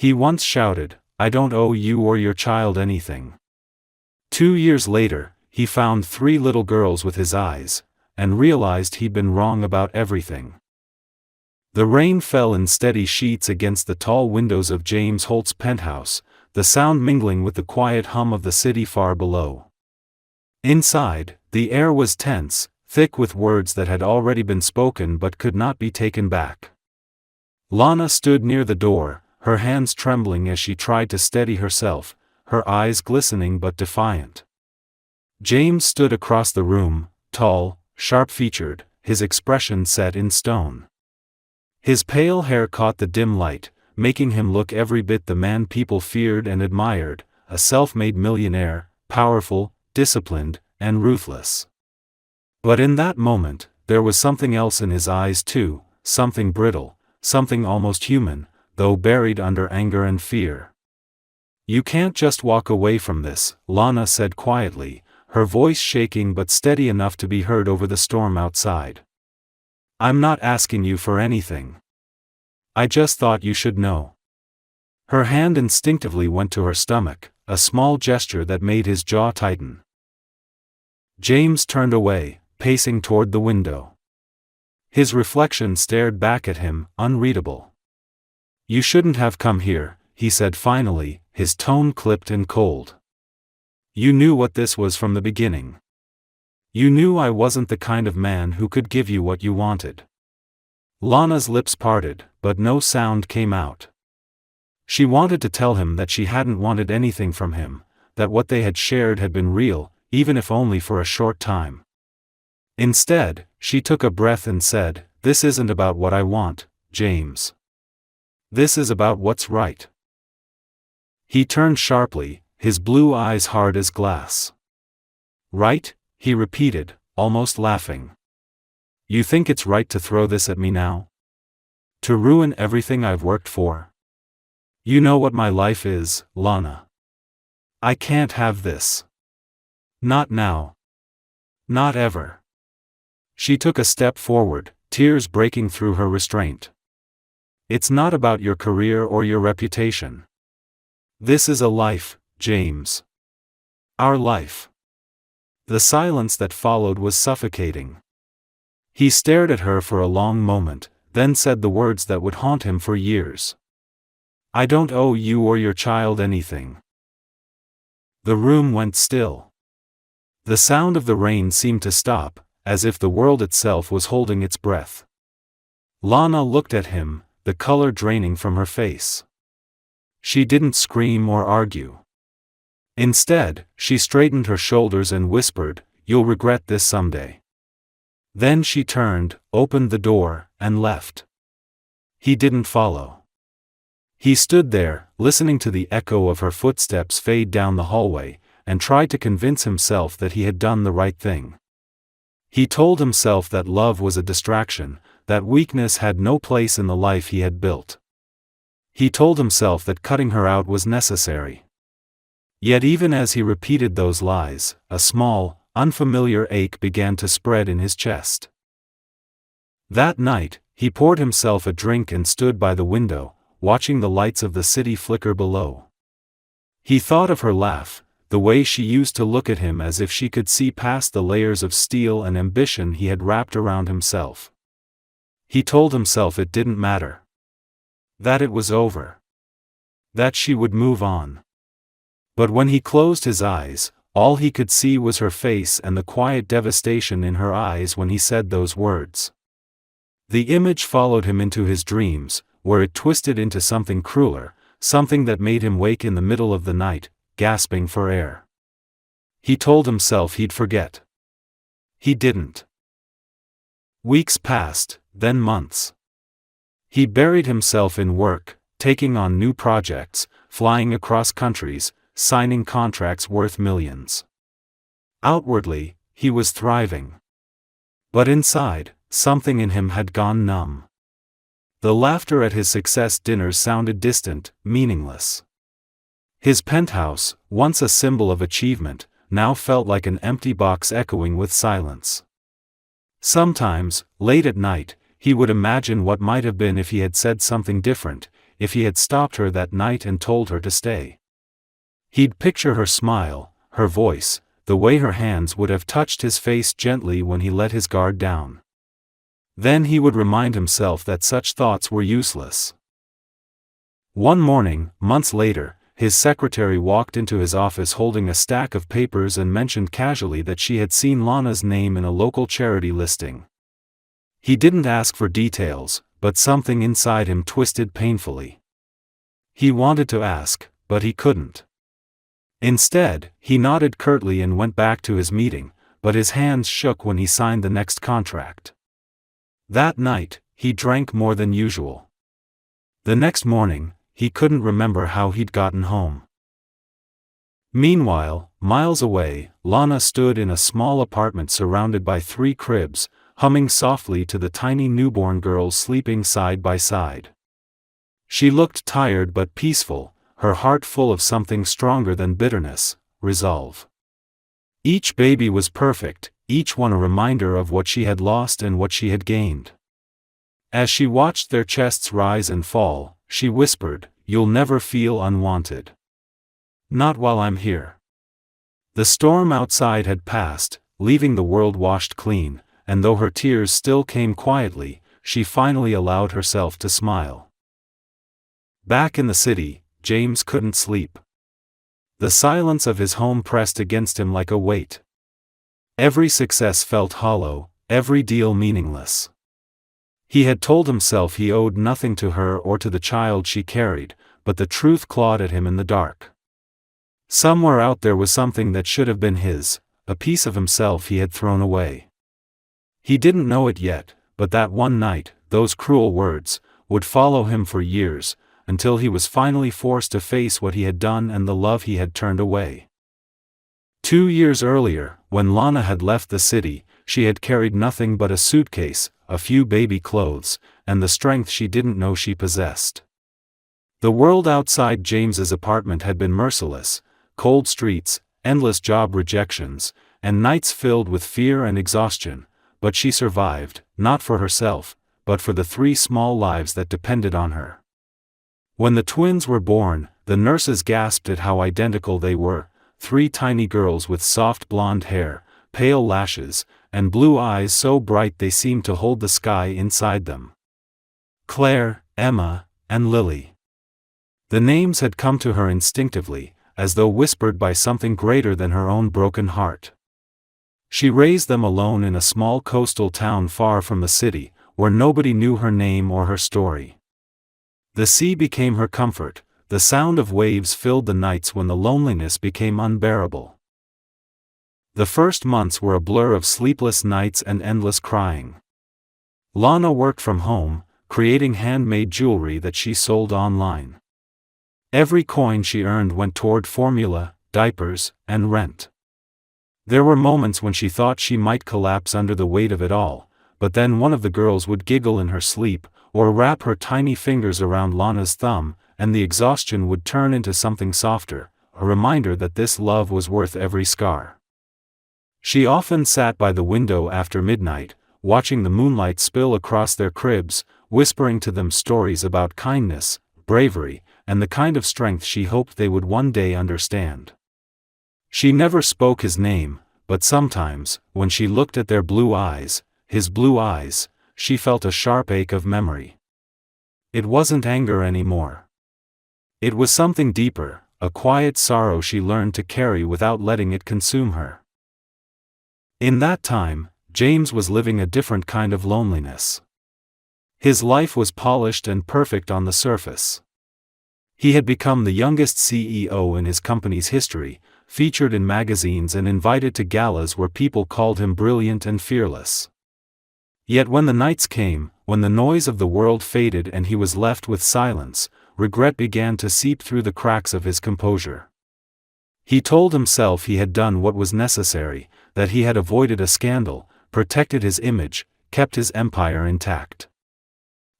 He once shouted, "I don't owe you or your child anything." 2 years later, he found 3 little girls with his eyes, and realized he'd been wrong about everything. The rain fell in steady sheets against the tall windows of James Holt's penthouse, the sound mingling with the quiet hum of the city far below. Inside, the air was tense, thick with words that had already been spoken but could not be taken back. Lana stood near the door, her hands trembling as she tried to steady herself, her eyes glistening but defiant. James stood across the room, tall, sharp-featured, his expression set in stone. His pale hair caught the dim light, making him look every bit the man people feared and admired, a self-made millionaire, powerful, disciplined, and ruthless. But in that moment, there was something else in his eyes too, something brittle, something almost human, though buried under anger and fear. "You can't just walk away from this," Lana said quietly, her voice shaking but steady enough to be heard over the storm outside. "I'm not asking you for anything. I just thought you should know." Her hand instinctively went to her stomach, a small gesture that made his jaw tighten. James turned away, pacing toward the window. His reflection stared back at him, unreadable. "You shouldn't have come here," he said finally, his tone clipped and cold. "You knew what this was from the beginning. You knew I wasn't the kind of man who could give you what you wanted." Lana's lips parted, but no sound came out. She wanted to tell him that she hadn't wanted anything from him, that what they had shared had been real, even if only for a short time. Instead, she took a breath and said, "This isn't about what I want, James. This is about what's right." He turned sharply, his blue eyes hard as glass. "Right?" he repeated, almost laughing. "You think it's right to throw this at me now? To ruin everything I've worked for? You know what my life is, Lana. I can't have this. Not now. Not ever." She took a step forward, tears breaking through her restraint. "It's not about your career or your reputation. This is a life, James. Our life." The silence that followed was suffocating. He stared at her for a long moment, then said the words that would haunt him for years. "I don't owe you or your child anything." The room went still. The sound of the rain seemed to stop, as if the world itself was holding its breath. Lana looked at him, the color draining from her face. She didn't scream or argue. Instead, she straightened her shoulders and whispered, "You'll regret this someday." Then she turned, opened the door, and left. He didn't follow. He stood there, listening to the echo of her footsteps fade down the hallway, and tried to convince himself that he had done the right thing. He told himself that love was a distraction, that weakness had no place in the life he had built. He told himself that cutting her out was necessary. Yet even as he repeated those lies, a small, unfamiliar ache began to spread in his chest. That night, he poured himself a drink and stood by the window, watching the lights of the city flicker below. He thought of her laugh, the way she used to look at him as if she could see past the layers of steel and ambition he had wrapped around himself. He told himself it didn't matter. That it was over. That she would move on. But when he closed his eyes, all he could see was her face and the quiet devastation in her eyes when he said those words. The image followed him into his dreams, where it twisted into something crueler, something that made him wake in the middle of the night, gasping for air. He told himself he'd forget. He didn't. Weeks passed, then months. He buried himself in work, taking on new projects, flying across countries, signing contracts worth millions. Outwardly, he was thriving. But inside, something in him had gone numb. The laughter at his success dinners sounded distant, meaningless. His penthouse, once a symbol of achievement, now felt like an empty box echoing with silence. Sometimes, late at night, he would imagine what might have been if he had said something different, if he had stopped her that night and told her to stay. He'd picture her smile, her voice, the way her hands would have touched his face gently when he let his guard down. Then he would remind himself that such thoughts were useless. One morning, months later, his secretary walked into his office holding a stack of papers and mentioned casually that she had seen Lana's name in a local charity listing. He didn't ask for details, but something inside him twisted painfully. He wanted to ask, but he couldn't. Instead, he nodded curtly and went back to his meeting, but his hands shook when he signed the next contract. That night, he drank more than usual. The next morning, he couldn't remember how he'd gotten home. Meanwhile, miles away, Lana stood in a small apartment surrounded by 3 cribs, humming softly to the tiny newborn girls sleeping side by side. She looked tired but peaceful, her heart full of something stronger than bitterness, resolve. Each baby was perfect, each one a reminder of what she had lost and what she had gained. As she watched their chests rise and fall, she whispered, "You'll never feel unwanted. Not while I'm here." The storm outside had passed, leaving the world washed clean, and though her tears still came quietly, she finally allowed herself to smile. Back in the city, James couldn't sleep. The silence of his home pressed against him like a weight. Every success felt hollow, every deal meaningless. He had told himself he owed nothing to her or to the child she carried, but the truth clawed at him in the dark. Somewhere out there was something that should have been his, a piece of himself he had thrown away. He didn't know it yet, but that one night, those cruel words, would follow him for years, until he was finally forced to face what he had done and the love he had turned away. 2 years earlier, when Lana had left the city, she had carried nothing but a suitcase, a few baby clothes, and the strength she didn't know she possessed. The world outside James's apartment had been merciless: cold streets, endless job rejections, and nights filled with fear and exhaustion, but she survived, not for herself, but for the 3 small lives that depended on her. When the twins were born, the nurses gasped at how identical they were: 3 tiny girls with soft blonde hair, pale lashes, and blue eyes so bright they seemed to hold the sky inside them. Claire, Emma, and Lily. The names had come to her instinctively, as though whispered by something greater than her own broken heart. She raised them alone in a small coastal town far from the city, where nobody knew her name or her story. The sea became her comfort, the sound of waves filled the nights when the loneliness became unbearable. The first months were a blur of sleepless nights and endless crying. Lana worked from home, creating handmade jewelry that she sold online. Every coin she earned went toward formula, diapers, and rent. There were moments when she thought she might collapse under the weight of it all, but then one of the girls would giggle in her sleep, or wrap her tiny fingers around Lana's thumb, and the exhaustion would turn into something softer, a reminder that this love was worth every scar. She often sat by the window after midnight, watching the moonlight spill across their cribs, whispering to them stories about kindness, bravery, and the kind of strength she hoped they would one day understand. She never spoke his name, but sometimes, when she looked at their blue eyes, his blue eyes, she felt a sharp ache of memory. It wasn't anger anymore. It was something deeper, a quiet sorrow she learned to carry without letting it consume her. In that time, James was living a different kind of loneliness. His life was polished and perfect on the surface. He had become the youngest CEO in his company's history, featured in magazines and invited to galas where people called him brilliant and fearless. Yet when the nights came, when the noise of the world faded and he was left with silence, regret began to seep through the cracks of his composure. He told himself he had done what was necessary, that he had avoided a scandal, protected his image, kept his empire intact.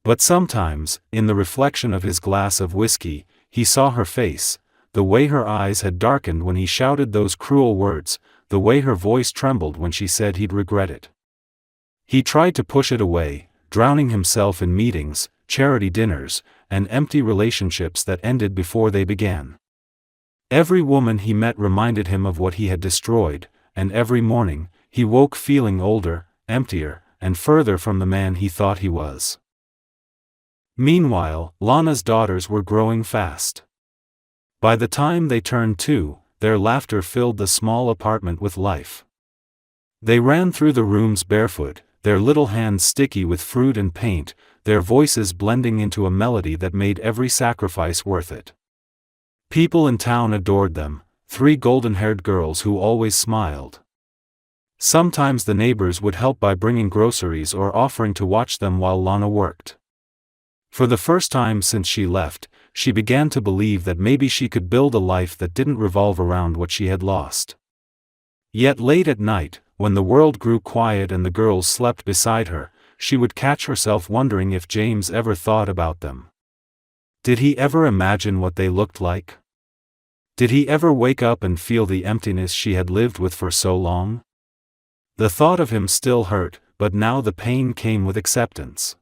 But sometimes, in the reflection of his glass of whiskey, he saw her face, the way her eyes had darkened when he shouted those cruel words, the way her voice trembled when she said he'd regret it. He tried to push it away, drowning himself in meetings, charity dinners, and empty relationships that ended before they began. Every woman he met reminded him of what he had destroyed, and every morning, he woke feeling older, emptier, and further from the man he thought he was. Meanwhile, Lana's daughters were growing fast. By the time they turned 2, their laughter filled the small apartment with life. They ran through the rooms barefoot, their little hands sticky with fruit and paint, their voices blending into a melody that made every sacrifice worth it. People in town adored them, 3 golden-haired girls who always smiled. Sometimes the neighbors would help by bringing groceries or offering to watch them while Lana worked. For the first time since she left, she began to believe that maybe she could build a life that didn't revolve around what she had lost. Yet late at night, when the world grew quiet and the girls slept beside her, she would catch herself wondering if James ever thought about them. Did he ever imagine what they looked like? Did he ever wake up and feel the emptiness she had lived with for so long? The thought of him still hurt, but now the pain came with acceptance.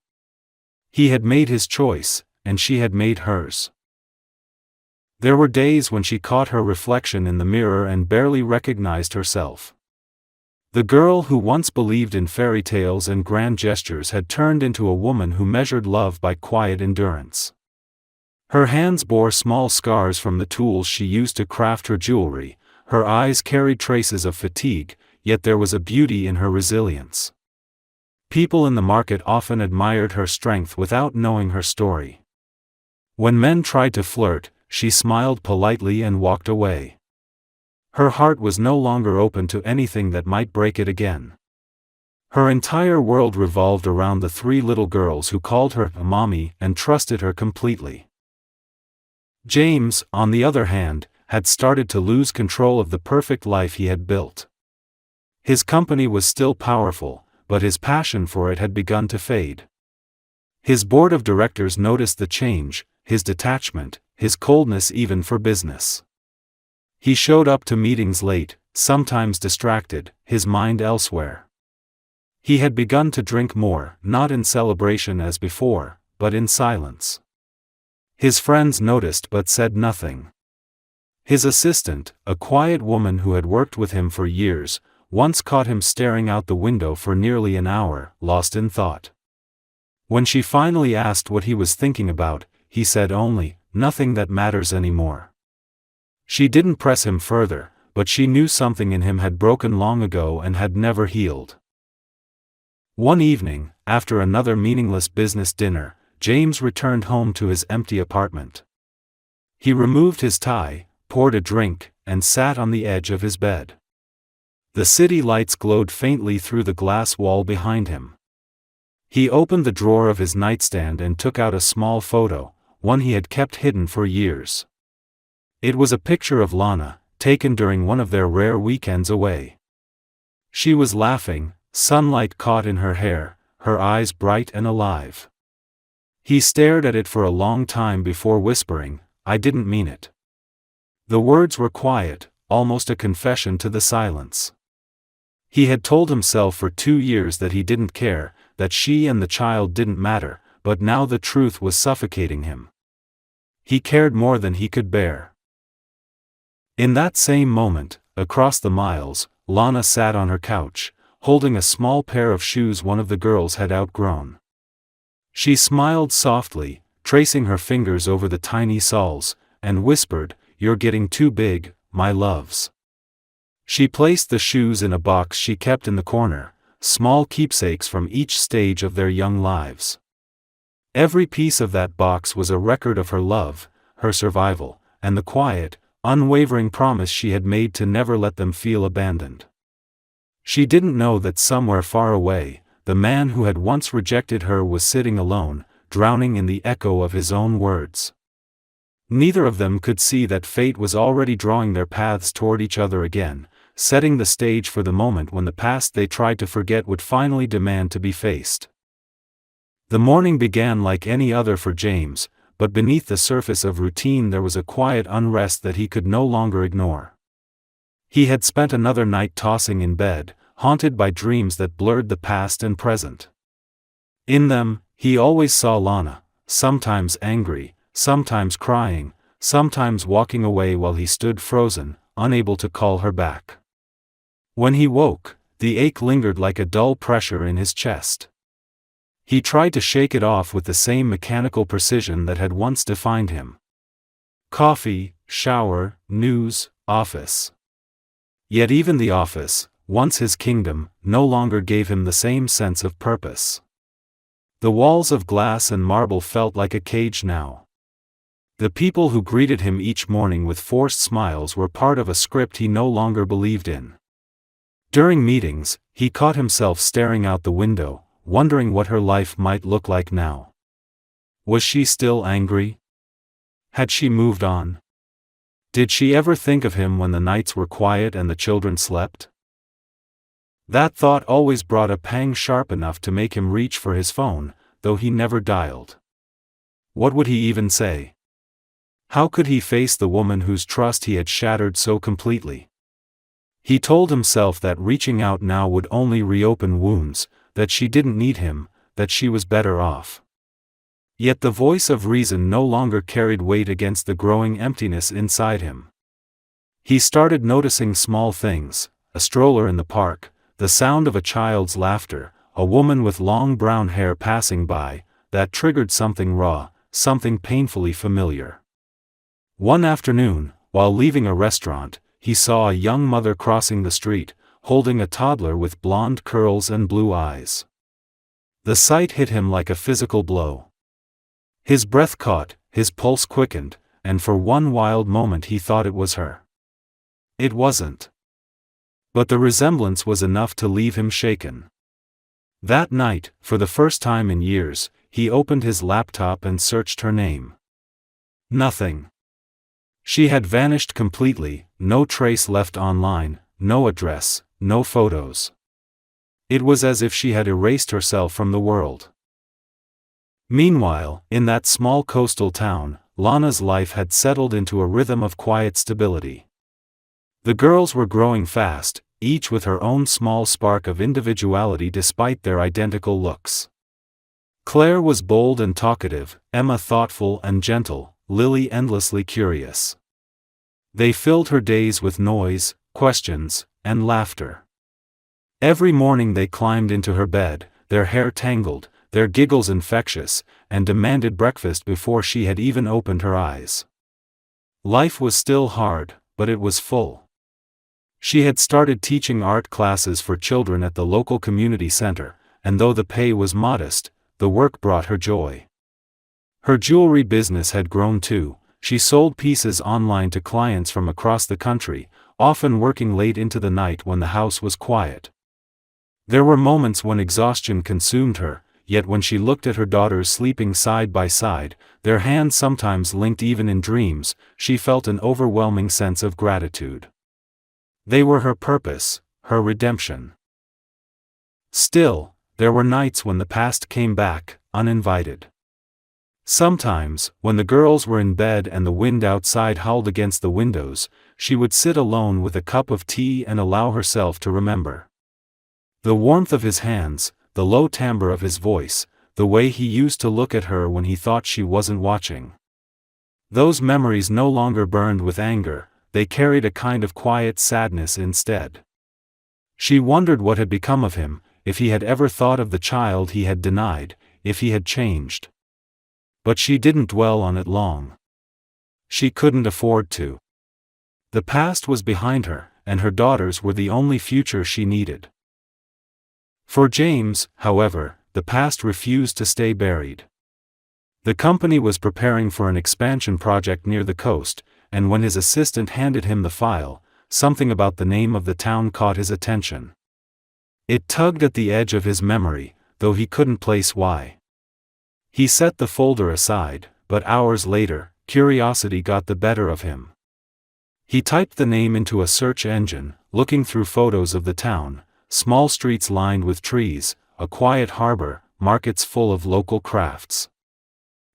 He had made his choice, and she had made hers. There were days when she caught her reflection in the mirror and barely recognized herself. The girl who once believed in fairy tales and grand gestures had turned into a woman who measured love by quiet endurance. Her hands bore small scars from the tools she used to craft her jewelry, her eyes carried traces of fatigue, yet there was a beauty in her resilience. People in the market often admired her strength without knowing her story. When men tried to flirt, she smiled politely and walked away. Her heart was no longer open to anything that might break it again. Her entire world revolved around the 3 little girls who called her mommy and trusted her completely. James, on the other hand, had started to lose control of the perfect life he had built. His company was still powerful, but his passion for it had begun to fade. His board of directors noticed the change, his detachment, his coldness even for business. He showed up to meetings late, sometimes distracted, his mind elsewhere. He had begun to drink more, not in celebration as before, but in silence. His friends noticed but said nothing. His assistant, a quiet woman who had worked with him for years, once caught him staring out the window for nearly an hour, lost in thought. When she finally asked what he was thinking about, he said only, "Nothing that matters anymore." She didn't press him further, but she knew something in him had broken long ago and had never healed. One evening, after another meaningless business dinner, James returned home to his empty apartment. He removed his tie, poured a drink, and sat on the edge of his bed. The city lights glowed faintly through the glass wall behind him. He opened the drawer of his nightstand and took out a small photo, one he had kept hidden for years. It was a picture of Lana, taken during one of their rare weekends away. She was laughing, sunlight caught in her hair, her eyes bright and alive. He stared at it for a long time before whispering, "I didn't mean it." The words were quiet, almost a confession to the silence. He had told himself for 2 years that he didn't care, that she and the child didn't matter, but now the truth was suffocating him. He cared more than he could bear. In that same moment, across the miles, Lana sat on her couch, holding a small pair of shoes one of the girls had outgrown. She smiled softly, tracing her fingers over the tiny soles, and whispered, "You're getting too big, my loves." She placed the shoes in a box she kept in the corner, small keepsakes from each stage of their young lives. Every piece of that box was a record of her love, her survival, and the quiet, unwavering promise she had made to never let them feel abandoned. She didn't know that somewhere far away, the man who had once rejected her was sitting alone, drowning in the echo of his own words. Neither of them could see that fate was already drawing their paths toward each other again, setting the stage for the moment when the past they tried to forget would finally demand to be faced. The morning began like any other for James, but beneath the surface of routine there was a quiet unrest that he could no longer ignore. He had spent another night tossing in bed, haunted by dreams that blurred the past and present. In them, he always saw Lana, sometimes angry, sometimes crying, sometimes walking away while he stood frozen, unable to call her back. When he woke, the ache lingered like a dull pressure in his chest. He tried to shake it off with the same mechanical precision that had once defined him. Coffee, shower, news, office. Yet even the office, once his kingdom, no longer gave him the same sense of purpose. The walls of glass and marble felt like a cage now. The people who greeted him each morning with forced smiles were part of a script he no longer believed in. During meetings, he caught himself staring out the window, wondering what her life might look like now. Was she still angry? Had she moved on? Did she ever think of him when the nights were quiet and the children slept? That thought always brought a pang sharp enough to make him reach for his phone, though he never dialed. What would he even say? How could he face the woman whose trust he had shattered so completely? He told himself that reaching out now would only reopen wounds, that she didn't need him, that she was better off. Yet the voice of reason no longer carried weight against the growing emptiness inside him. He started noticing small things, a stroller in the park, the sound of a child's laughter, a woman with long brown hair passing by, that triggered something raw, something painfully familiar. One afternoon, while leaving a restaurant, he saw a young mother crossing the street, holding a toddler with blonde curls and blue eyes. The sight hit him like a physical blow. His breath caught, his pulse quickened, and for one wild moment he thought it was her. It wasn't. But the resemblance was enough to leave him shaken. That night, for the first time in years, he opened his laptop and searched her name. Nothing. She had vanished completely, no trace left online, no address, no photos. It was as if she had erased herself from the world. Meanwhile, in that small coastal town, Lana's life had settled into a rhythm of quiet stability. The girls were growing fast, each with her own small spark of individuality despite their identical looks. Claire was bold and talkative, Emma thoughtful and gentle, Lily endlessly curious. They filled her days with noise, questions, and laughter. Every morning they climbed into her bed, their hair tangled, their giggles infectious, and demanded breakfast before she had even opened her eyes. Life was still hard, but it was full. She had started teaching art classes for children at the local community center, and though the pay was modest, the work brought her joy. Her jewelry business had grown too. She sold pieces online to clients from across the country, often working late into the night when the house was quiet. There were moments when exhaustion consumed her, yet when she looked at her daughters sleeping side by side, their hands sometimes linked even in dreams, she felt an overwhelming sense of gratitude. They were her purpose, her redemption. Still, there were nights when the past came back, uninvited. Sometimes, when the girls were in bed and the wind outside howled against the windows, she would sit alone with a cup of tea and allow herself to remember. The warmth of his hands, the low timbre of his voice, the way he used to look at her when he thought she wasn't watching. Those memories no longer burned with anger, they carried a kind of quiet sadness instead. She wondered what had become of him, if he had ever thought of the child he had denied, if he had changed. But she didn't dwell on it long. She couldn't afford to. The past was behind her, and her daughters were the only future she needed. For James, however, the past refused to stay buried. The company was preparing for an expansion project near the coast, and when his assistant handed him the file, something about the name of the town caught his attention. It tugged at the edge of his memory, though he couldn't place why. He set the folder aside, but hours later, curiosity got the better of him. He typed the name into a search engine, looking through photos of the town, small streets lined with trees, a quiet harbor, markets full of local crafts.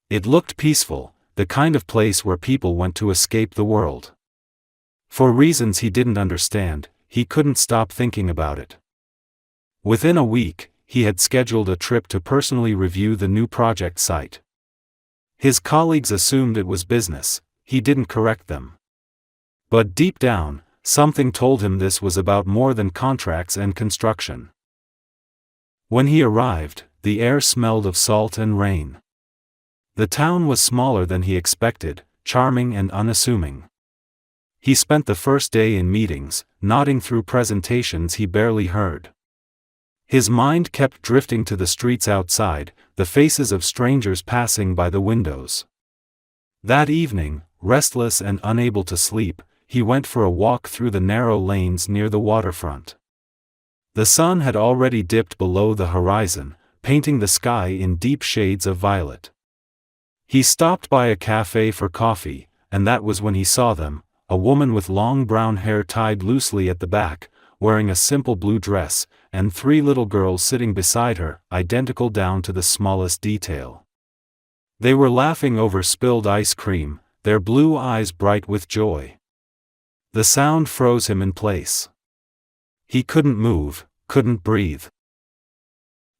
It looked peaceful, the kind of place where people went to escape the world. For reasons he didn't understand, he couldn't stop thinking about it. Within a week, he had scheduled a trip to personally review the new project site. His colleagues assumed it was business, he didn't correct them. But deep down, something told him this was about more than contracts and construction. When he arrived, the air smelled of salt and rain. The town was smaller than he expected, charming and unassuming. He spent the first day in meetings, nodding through presentations he barely heard. His mind kept drifting to the streets outside, the faces of strangers passing by the windows. That evening, restless and unable to sleep, he went for a walk through the narrow lanes near the waterfront. The sun had already dipped below the horizon, painting the sky in deep shades of violet. He stopped by a cafe for coffee, and that was when he saw them, a woman with long brown hair tied loosely at the back, wearing a simple blue dress, and 3 little girls sitting beside her, identical down to the smallest detail. They were laughing over spilled ice cream, their blue eyes bright with joy. The sound froze him in place. He couldn't move, couldn't breathe.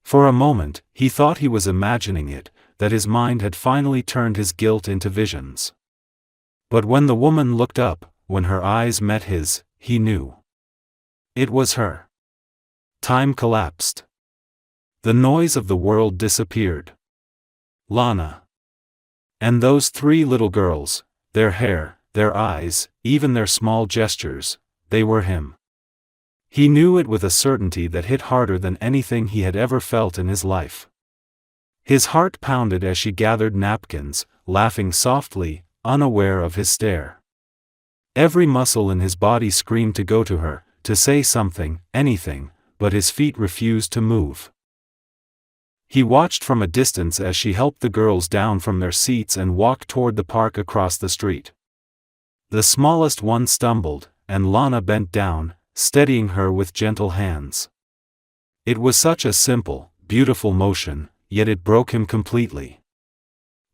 For a moment, he thought he was imagining it, that his mind had finally turned his guilt into visions. But when the woman looked up, when her eyes met his, he knew. It was her. Time collapsed. The noise of the world disappeared. Lana. And those 3 little girls, their hair, their eyes, even their small gestures, they were him. He knew it with a certainty that hit harder than anything he had ever felt in his life. His heart pounded as she gathered napkins, laughing softly, unaware of his stare. Every muscle in his body screamed to go to her, to say something, anything, but his feet refused to move. He watched from a distance as she helped the girls down from their seats and walked toward the park across the street. The smallest one stumbled, and Lana bent down, steadying her with gentle hands. It was such a simple, beautiful motion, yet it broke him completely.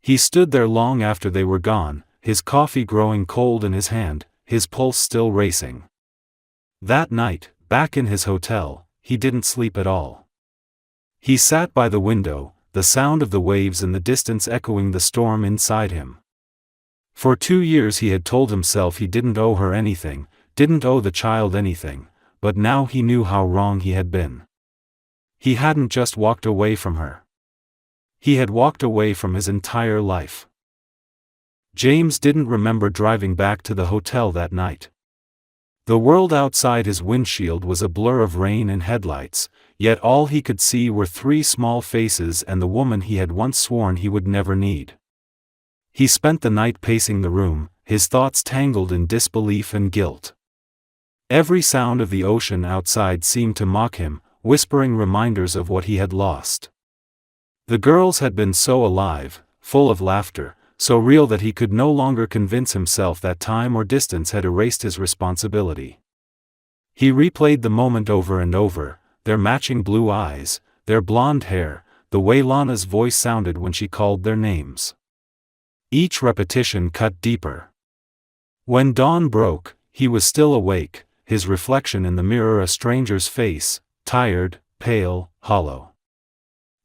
He stood there long after they were gone, his coffee growing cold in his hand, his pulse still racing. That night, back in his hotel, he didn't sleep at all. He sat by the window, the sound of the waves in the distance echoing the storm inside him. For 2 years he had told himself he didn't owe her anything, didn't owe the child anything, but now he knew how wrong he had been. He hadn't just walked away from her. He had walked away from his entire life. James didn't remember driving back to the hotel that night. The world outside his windshield was a blur of rain and headlights, yet all he could see were 3 small faces and the woman he had once sworn he would never need. He spent the night pacing the room, his thoughts tangled in disbelief and guilt. Every sound of the ocean outside seemed to mock him, whispering reminders of what he had lost. The girls had been so alive, full of laughter, so real that he could no longer convince himself that time or distance had erased his responsibility. He replayed the moment over and over, their matching blue eyes, their blonde hair, the way Lana's voice sounded when she called their names. Each repetition cut deeper. When dawn broke, he was still awake, his reflection in the mirror a stranger's face, tired, pale, hollow.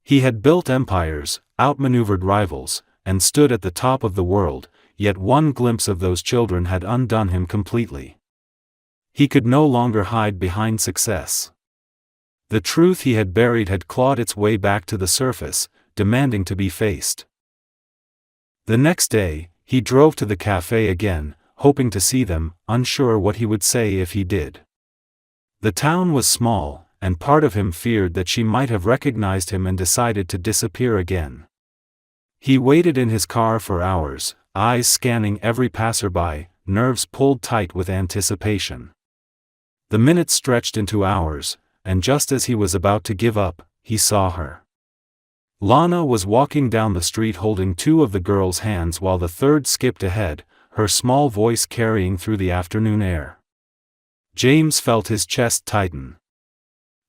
He had built empires, outmaneuvered rivals, and stood at the top of the world, yet one glimpse of those children had undone him completely. He could no longer hide behind success. The truth he had buried had clawed its way back to the surface, demanding to be faced. The next day, he drove to the cafe again, hoping to see them, unsure what he would say if he did. The town was small, and part of him feared that she might have recognized him and decided to disappear again. He waited in his car for hours, eyes scanning every passerby, nerves pulled tight with anticipation. The minutes stretched into hours, and just as he was about to give up, he saw her. Lana was walking down the street holding 2 of the girls' hands while the third skipped ahead, her small voice carrying through the afternoon air. James felt his chest tighten.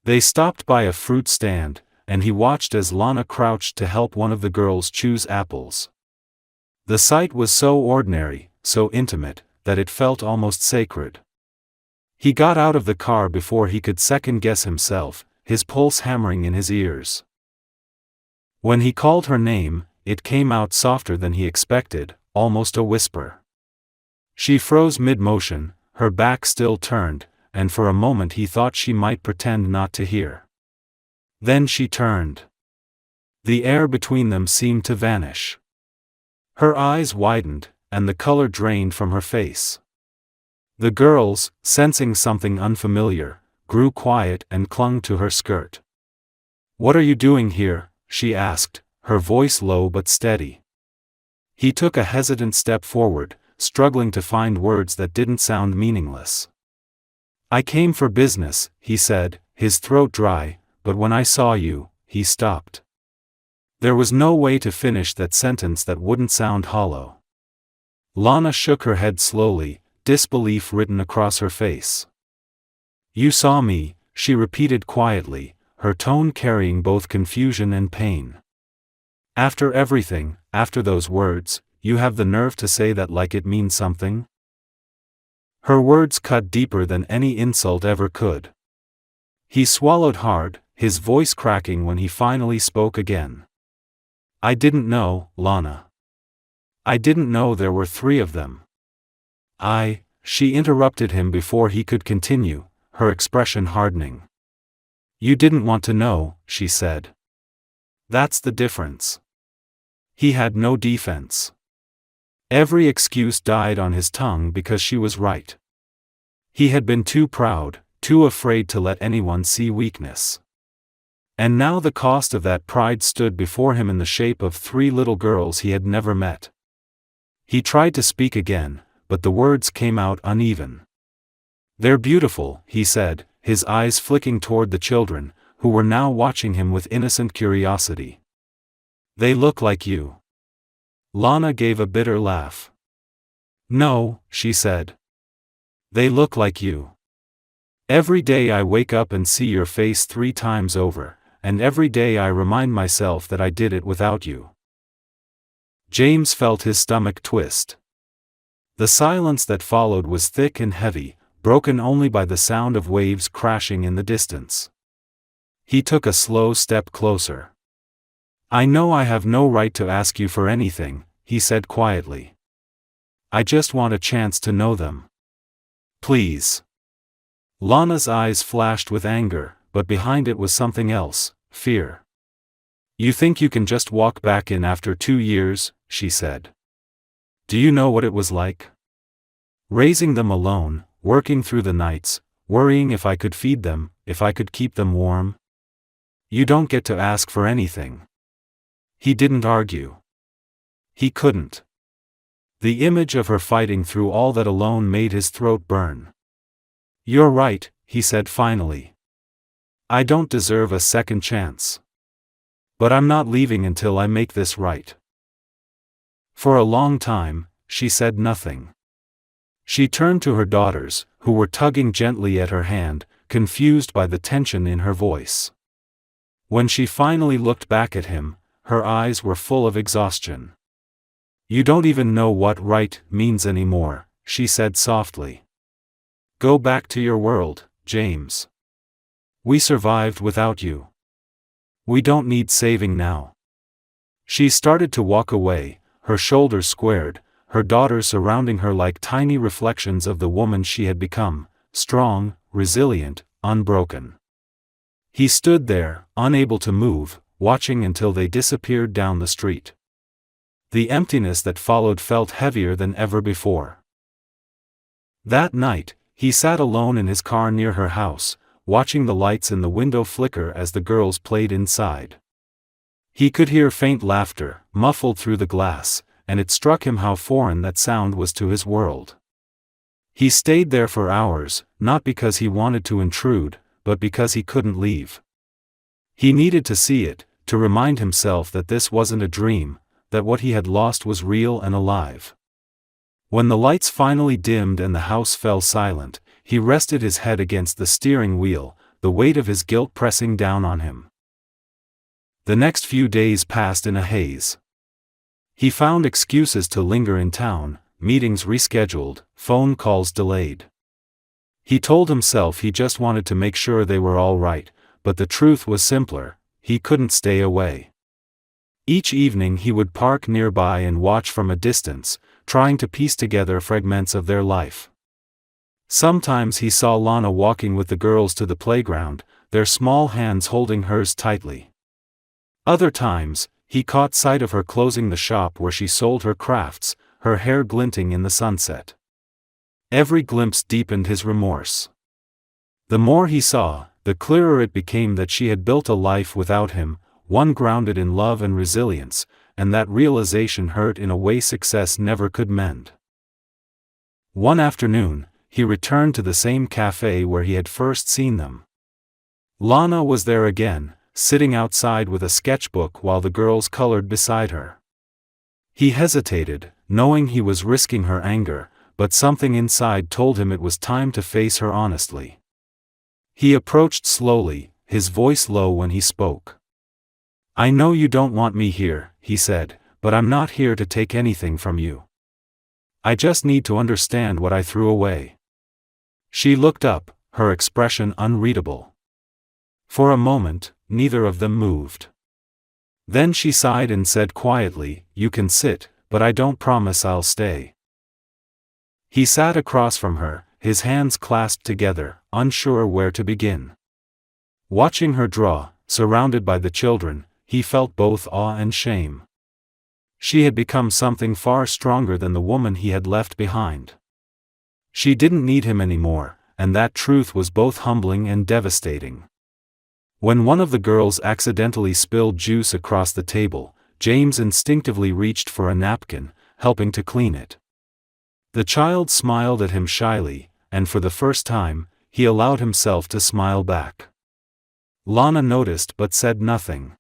They stopped by a fruit stand, and he watched as Lana crouched to help one of the girls choose apples. The sight was so ordinary, so intimate, that it felt almost sacred. He got out of the car before he could second-guess himself, his pulse hammering in his ears. When he called her name, it came out softer than he expected, almost a whisper. She froze mid-motion, her back still turned, and for a moment he thought she might pretend not to hear. Then she turned. The air between them seemed to vanish. Her eyes widened, and the color drained from her face. The girls, sensing something unfamiliar, grew quiet and clung to her skirt. "What are you doing here?" she asked, her voice low but steady. He took a hesitant step forward, struggling to find words that didn't sound meaningless. "I came for business," he said, his throat dry, but when I saw you," he stopped. There was no way to finish that sentence that wouldn't sound hollow. Lana shook her head slowly, disbelief written across her face. "You saw me," she repeated quietly, her tone carrying both confusion and pain. "After everything, after those words, you have the nerve to say that like it means something?" Her words cut deeper than any insult ever could. He swallowed hard, his voice cracking when he finally spoke again. "I didn't know, Lana. I didn't know there were 3 of them." She interrupted him before he could continue, her expression hardening. "You didn't want to know," she said. "That's the difference." He had no defense. Every excuse died on his tongue because she was right. He had been too proud, too afraid to let anyone see weakness. And now the cost of that pride stood before him in the shape of 3 little girls he had never met. He tried to speak again, but the words came out uneven. "They're beautiful," he said, his eyes flicking toward the children, who were now watching him with innocent curiosity. "They look like you." Lana gave a bitter laugh. "No," she said. "They look like you. Every day I wake up and see your face 3 times over, and every day I remind myself that I did it without you." James felt his stomach twist. The silence that followed was thick and heavy, broken only by the sound of waves crashing in the distance. He took a slow step closer. "I know I have no right to ask you for anything," he said quietly. "I just want a chance to know them. Please." Lana's eyes flashed with anger, but behind it was something else, fear. "You think you can just walk back in after 2 years?" she said. "Do you know what it was like? Raising them alone, working through the nights, worrying if I could feed them, if I could keep them warm? You don't get to ask for anything." He didn't argue. He couldn't. The image of her fighting through all that alone made his throat burn. "You're right," he said finally. "I don't deserve a second chance. But I'm not leaving until I make this right." For a long time, she said nothing. She turned to her daughters, who were tugging gently at her hand, confused by the tension in her voice. When she finally looked back at him, her eyes were full of exhaustion. "You don't even know what right means anymore," she said softly. "Go back to your world, James. We survived without you. We don't need saving now." She started to walk away, her shoulders squared, her daughters surrounding her like tiny reflections of the woman she had become, strong, resilient, unbroken. He stood there, unable to move, watching until they disappeared down the street. The emptiness that followed felt heavier than ever before. That night, he sat alone in his car near her house, watching the lights in the window flicker as the girls played inside. He could hear faint laughter, muffled through the glass, and it struck him how foreign that sound was to his world. He stayed there for hours, not because he wanted to intrude, but because he couldn't leave. He needed to see it, to remind himself that this wasn't a dream, that what he had lost was real and alive. When the lights finally dimmed and the house fell silent, he rested his head against the steering wheel, the weight of his guilt pressing down on him. The next few days passed in a haze. He found excuses to linger in town, meetings rescheduled, phone calls delayed. He told himself he just wanted to make sure they were all right, but the truth was simpler: he couldn't stay away. Each evening he would park nearby and watch from a distance, trying to piece together fragments of their life. Sometimes he saw Lana walking with the girls to the playground, their small hands holding hers tightly. Other times, he caught sight of her closing the shop where she sold her crafts, her hair glinting in the sunset. Every glimpse deepened his remorse. The more he saw, the clearer it became that she had built a life without him, one grounded in love and resilience, and that realization hurt in a way success never could mend. One afternoon, he returned to the same cafe where he had first seen them. Lana was there again, sitting outside with a sketchbook while the girls colored beside her. He hesitated, knowing he was risking her anger, but something inside told him it was time to face her honestly. He approached slowly, his voice low when he spoke. "I know you don't want me here," he said, "but I'm not here to take anything from you. I just need to understand what I threw away." She looked up, her expression unreadable. For a moment, neither of them moved. Then she sighed and said quietly, "You can sit, but I don't promise I'll stay." He sat across from her, his hands clasped together, unsure where to begin. Watching her draw, surrounded by the children, he felt both awe and shame. She had become something far stronger than the woman he had left behind. She didn't need him anymore, and that truth was both humbling and devastating. When one of the girls accidentally spilled juice across the table, James instinctively reached for a napkin, helping to clean it. The child smiled at him shyly, and for the first time, he allowed himself to smile back. Lana noticed but said nothing.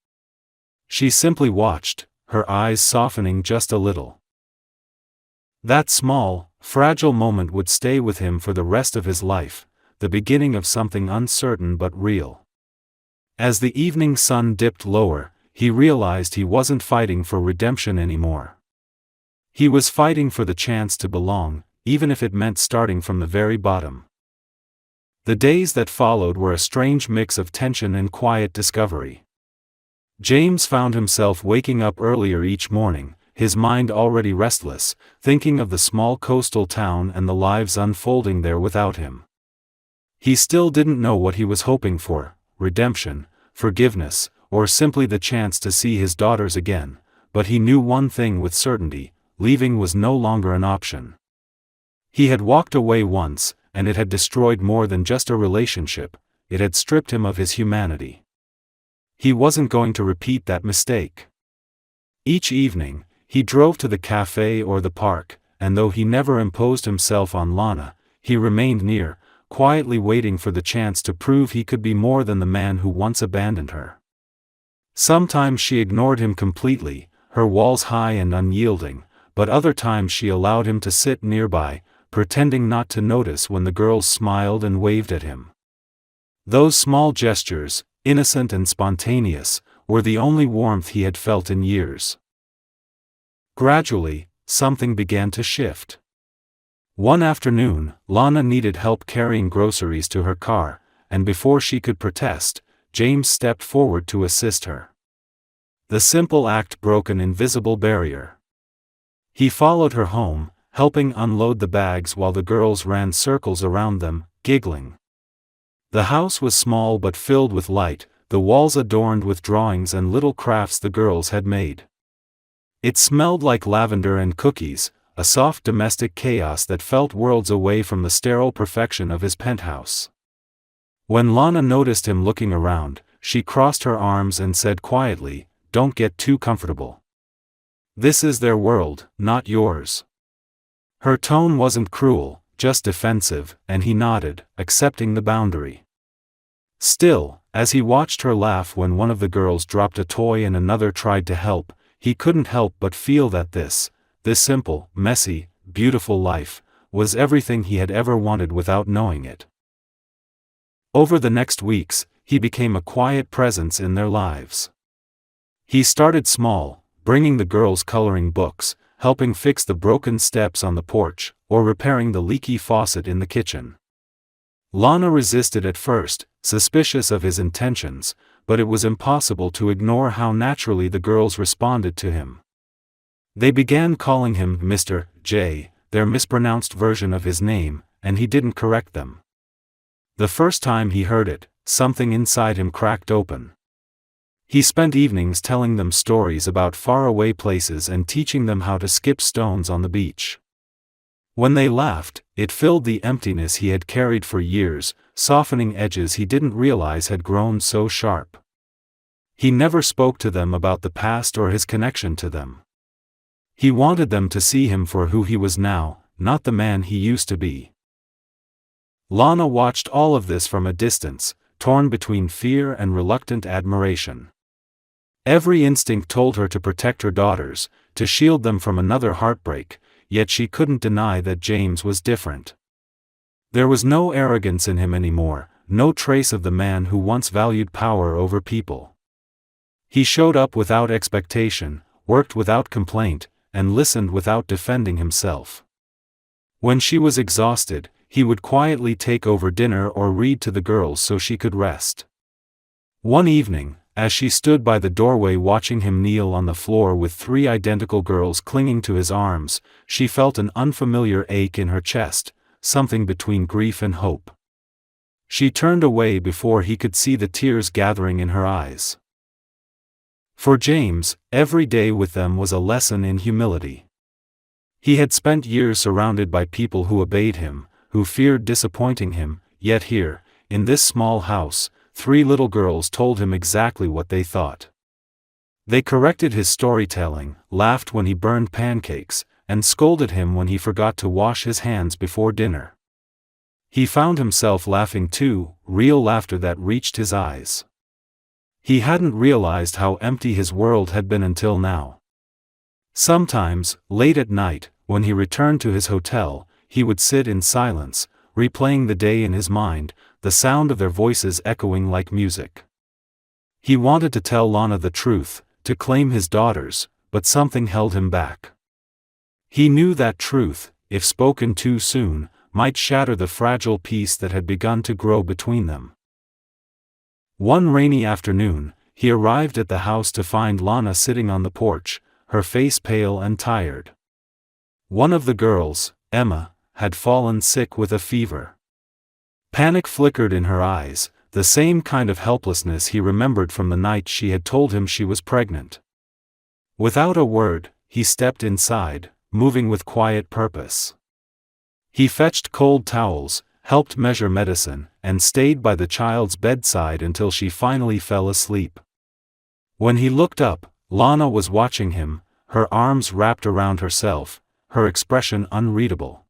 She simply watched, her eyes softening just a little. That small, fragile moment would stay with him for the rest of his life, the beginning of something uncertain but real. As the evening sun dipped lower, he realized he wasn't fighting for redemption anymore. He was fighting for the chance to belong, even if it meant starting from the very bottom. The days that followed were a strange mix of tension and quiet discovery. James found himself waking up earlier each morning, his mind already restless, thinking of the small coastal town and the lives unfolding there without him. He still didn't know what he was hoping for: redemption, forgiveness, or simply the chance to see his daughters again, but he knew one thing with certainty: leaving was no longer an option. He had walked away once, and it had destroyed more than just a relationship, it had stripped him of his humanity. He wasn't going to repeat that mistake. Each evening, he drove to the cafe or the park, and though he never imposed himself on Lana, he remained near, quietly waiting for the chance to prove he could be more than the man who once abandoned her. Sometimes she ignored him completely, her walls high and unyielding, but other times she allowed him to sit nearby, pretending not to notice when the girls smiled and waved at him. Those small gestures, innocent and spontaneous, were the only warmth he had felt in years. Gradually, something began to shift. One afternoon, Lana needed help carrying groceries to her car, and before she could protest, James stepped forward to assist her. The simple act broke an invisible barrier. He followed her home, helping unload the bags while the girls ran circles around them, giggling. The house was small but filled with light, the walls adorned with drawings and little crafts the girls had made. It smelled like lavender and cookies, a soft domestic chaos that felt worlds away from the sterile perfection of his penthouse. When Lana noticed him looking around, she crossed her arms and said quietly, "Don't get too comfortable. This is their world, not yours." Her tone wasn't cruel, just defensive, and he nodded, accepting the boundary. Still, as he watched her laugh when one of the girls dropped a toy and another tried to help, he couldn't help but feel that this simple, messy, beautiful life, was everything he had ever wanted without knowing it. Over the next weeks, he became a quiet presence in their lives. He started small, bringing the girls coloring books, helping fix the broken steps on the porch, or repairing the leaky faucet in the kitchen. Lana resisted at first, suspicious of his intentions, but it was impossible to ignore how naturally the girls responded to him. They began calling him Mr. J, their mispronounced version of his name, and he didn't correct them. The first time he heard it, something inside him cracked open. He spent evenings telling them stories about faraway places and teaching them how to skip stones on the beach. When they laughed, it filled the emptiness he had carried for years, softening edges he didn't realize had grown so sharp. He never spoke to them about the past or his connection to them. He wanted them to see him for who he was now, not the man he used to be. Lana watched all of this from a distance, torn between fear and reluctant admiration. Every instinct told her to protect her daughters, to shield them from another heartbreak, yet she couldn't deny that James was different. There was no arrogance in him anymore, no trace of the man who once valued power over people. He showed up without expectation, worked without complaint, and listened without defending himself. When she was exhausted, he would quietly take over dinner or read to the girls so she could rest. One evening, as she stood by the doorway watching him kneel on the floor with 3 identical girls clinging to his arms, she felt an unfamiliar ache in her chest, something between grief and hope. She turned away before he could see the tears gathering in her eyes. For James, every day with them was a lesson in humility. He had spent years surrounded by people who obeyed him, who feared disappointing him, yet here, in this small house, 3 little girls told him exactly what they thought. They corrected his storytelling, laughed when he burned pancakes, and scolded him when he forgot to wash his hands before dinner. He found himself laughing too, real laughter that reached his eyes. He hadn't realized how empty his world had been until now. Sometimes, late at night, when he returned to his hotel, he would sit in silence, replaying the day in his mind, the sound of their voices echoing like music. He wanted to tell Lana the truth, to claim his daughters, but something held him back. He knew that truth, if spoken too soon, might shatter the fragile peace that had begun to grow between them. One rainy afternoon, he arrived at the house to find Lana sitting on the porch, her face pale and tired. One of the girls, Emma, had fallen sick with a fever. Panic flickered in her eyes, the same kind of helplessness he remembered from the night she had told him she was pregnant. Without a word, he stepped inside, moving with quiet purpose. He fetched cold towels, helped measure medicine, and stayed by the child's bedside until she finally fell asleep. When he looked up, Lana was watching him, her arms wrapped around herself, her expression unreadable.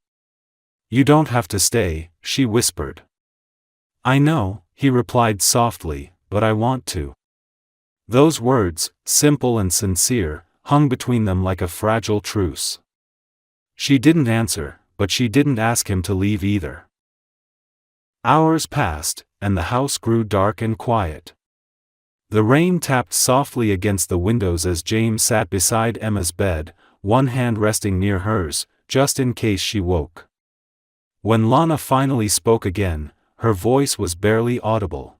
"You don't have to stay," she whispered. "I know," he replied softly, "but I want to." Those words, simple and sincere, hung between them like a fragile truce. She didn't answer, but she didn't ask him to leave either. Hours passed, and the house grew dark and quiet. The rain tapped softly against the windows as James sat beside Emma's bed, one hand resting near hers, just in case she woke. When Lana finally spoke again, her voice was barely audible.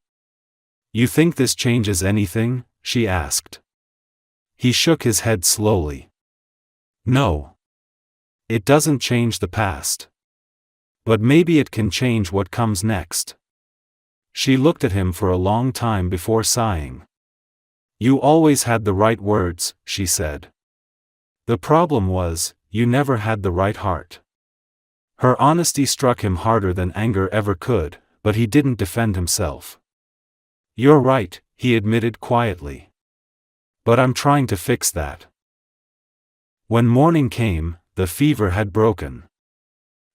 "You think this changes anything?" she asked. He shook his head slowly. "No. It doesn't change the past. But maybe it can change what comes next." She looked at him for a long time before sighing. "You always had the right words," she said. "The problem was, you never had the right heart." Her honesty struck him harder than anger ever could, but he didn't defend himself. "You're right," he admitted quietly. "But I'm trying to fix that." When morning came, the fever had broken.